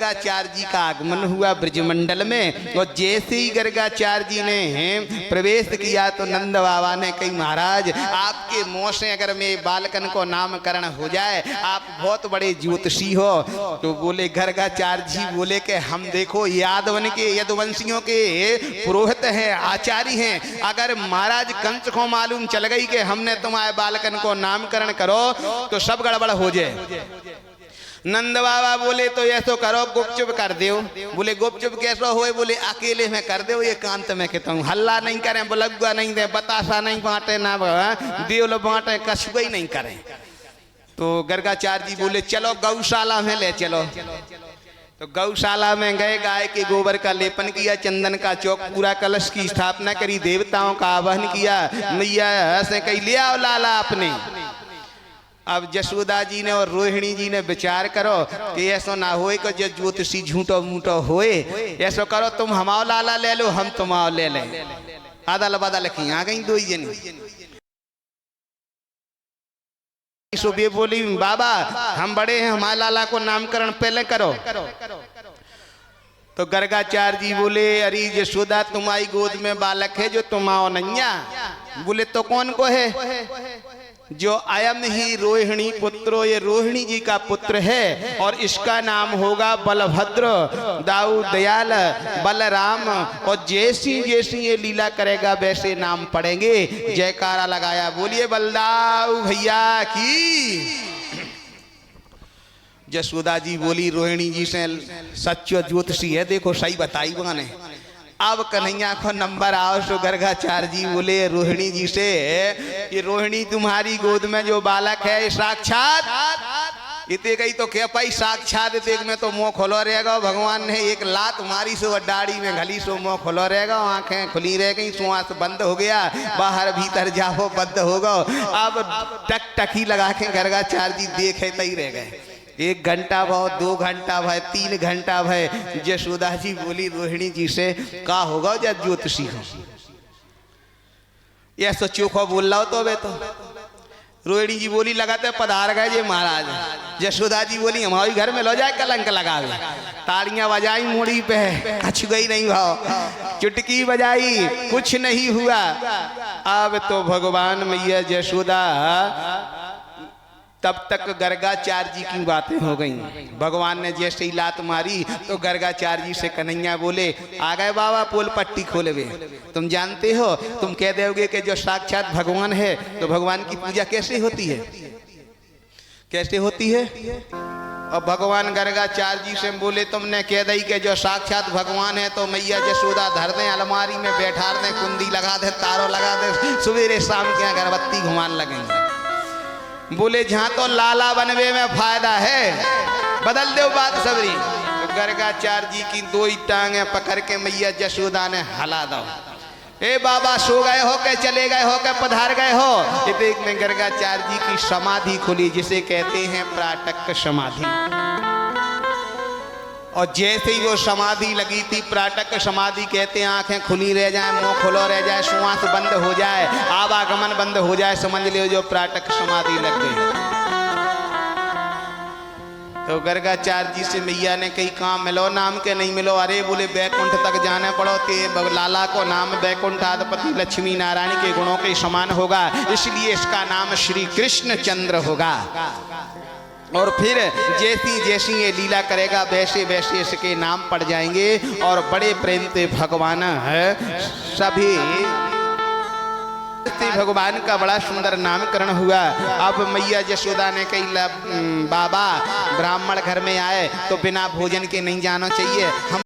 गर्गाचार्य जी का आगमन हुआ ब्रजमंडल में। और जैसे ही गर्गाचार्य जी ने प्रवेश किया तो नंद बाबा ने कही, महाराज आपके मुंह से अगर मेरे बालकन को नामकरण हो जाए, आप बहुत बड़े ज्योतिषी हो। तो बोले गर्गाचार्य जी बोले कि हम देखो यादवन के यदुवंशियों के पुरोहित हैं, आचार्य हैं, अगर महाराज कंस को मालूम चल गई कि हमने तुम्हारे बालकन को नामकरण करो तो सब गड़बड़ हो जाए। नंद बाबा बोले तो ऐसो करो, गुपचुप कर दो। बोले गुपचुप कैसो होए? बोले अकेले में कर दो, एकांत में कहता हूँ, हल्ला नहीं करें, बुलगुआ नहीं दे, बतासा नहीं बांटे, ना देवल बांटे, कछुआ ही नहीं करें। तो गर्गाचार्य जी बोले चलो गौशाला में ले चलो। तो गौशाला में गए, गाय के गोबर का लेपन किया, चंदन का चौक पूरा, कलश की स्थापना करी, देवताओं का आवाहन किया। मैया से कही ले आओ लाला अपने। अब जसोदा जी ने और रोहिणी जी ने विचार करो कि ऐसा ना होए कि जो ज्योतिषी झूठो मूठो होए, ऐसा करो तुम हमाओ लाला ले लो, हम तुम्हाओ ले लें। अदल बदल की आ गई दो ही जनी। सुबह बोली बाबा हम बड़े हैं, हमारे लाला को नामकरण पहले करो। तो गर्गाचार्य जी बोले अरे यशोदा तुम्हारी गोद में बालक है जो तुम्हाओ नैया। बोले तो कौन को है? जो अयम ही रोहिणी पुत्रो, ये रोहिणी जी का पुत्र है और इसका नाम होगा बलभद्र, दाऊ दयाल, बलराम। और जैसी जैसी ये लीला करेगा वैसे नाम पड़ेंगे। जयकारा लगाया, बोलिए बलदाऊ भैया की। जसोदा जी बोली रोहिणी जी से सच्चो ज्योतिषी है, देखो सही बताई बने। अब कन्हैया को नंबर आओ। सो गर्गाचार्य जी बोले रोहिणी जी से, ये रोहिणी तुम्हारी गोद में जो बालक है साक्षात इतने गई तो क्या पाई साक्षात देख में तो मुंह खोलो रहेगा। भगवान ने एक लात मारी सो दाढ़ी में घली सो मुंह खोलो रहेगा, आंखें खुली रह गई, श्वास बंद हो गया, बाहर भीतर जाओ बंद हो गो। अब टक टकी लगा के गर्गाचार्य जी देखे तई रह गए। 1 घंटा भाव, 2 घंटा भाई, 3 घंटा भाई। जसोदा जी बोली रोहिणी जी से का होगा जब ज्योतिषी हो, ये सो चोखो बोल रहा हो तो। तो रोहिणी जी बोली लगाते पधार गए जे महाराज। जसोदा जी बोली हमारे घर में लो जाए कलंक लगावे। तालियां बजाई मुड़ी पे, कछ गई नहीं भाव, चुटकी बजाई, कुछ नहीं हुआ। अब तो भगवान मैया जसोदा तब तक गर्गाचार्य जी की बातें हो गई। भगवान ने जैसे ही लात मारी तो गर्गाचार्य जी से कन्हैया बोले आ गए बाबा, पोल पट्टी खोले हुए। तुम जानते हो, तुम कह दोगे कि जो साक्षात भगवान है तो भगवान की पूजा कैसे होती है? कैसे होती है? और भगवान गर्गाचार्य जी से बोले तुमने कह दी कि जो साक्षात भगवान है तो मैया जसोदा धर दें, अलमारी में बैठा दें, कुंडी लगा दे, तारों लगा दे, सवेरे शाम के अगरबत्ती घुमान लगेंगे। बोले जहां तो लाला बनवे में फायदा है, बदल दो बात सबरी। तो गर्गाचार्य जी की 2 ही टांगे पकड़ के मैया जसोदा ने हला दो। ए बाबा सो गए हो के चले गए हो के पधार गए हो? ये देख में गर्गाचार्य जी की समाधि खुली, जिसे कहते हैं प्राटक समाधि। और जैसे ही वो समाधि लगी थी, प्राटक समाधि कहते हैं, आंखें खुली रह जाए, मुंह खुला रह जाए, श्वास बंद हो जाए, आवागमन बंद हो जाए, समझ लियो जो प्राटक समाधि लग गई। तो गर्गाचार्य जी से मैया ने कही काम मिलो, नाम के नहीं मिलो? अरे बोले बैकुंठ तक जाने पड़ो ते लाला को नाम बैकुंठ आदिपति लक्ष्मी नारायण के गुणों के समान होगा, इसलिए इसका नाम श्री कृष्ण चंद्र होगा। और फिर जैसी जैसी ये लीला करेगा वैसे वैसे इसके नाम पड़ जाएंगे। और बड़े प्रेम से भगवान है सभी भगवान का बड़ा सुंदर नामकरण हुआ। अब मैया जसोदा ने कही बाबा ब्राह्मण घर में आए तो बिना भोजन के नहीं जाना चाहिए। हम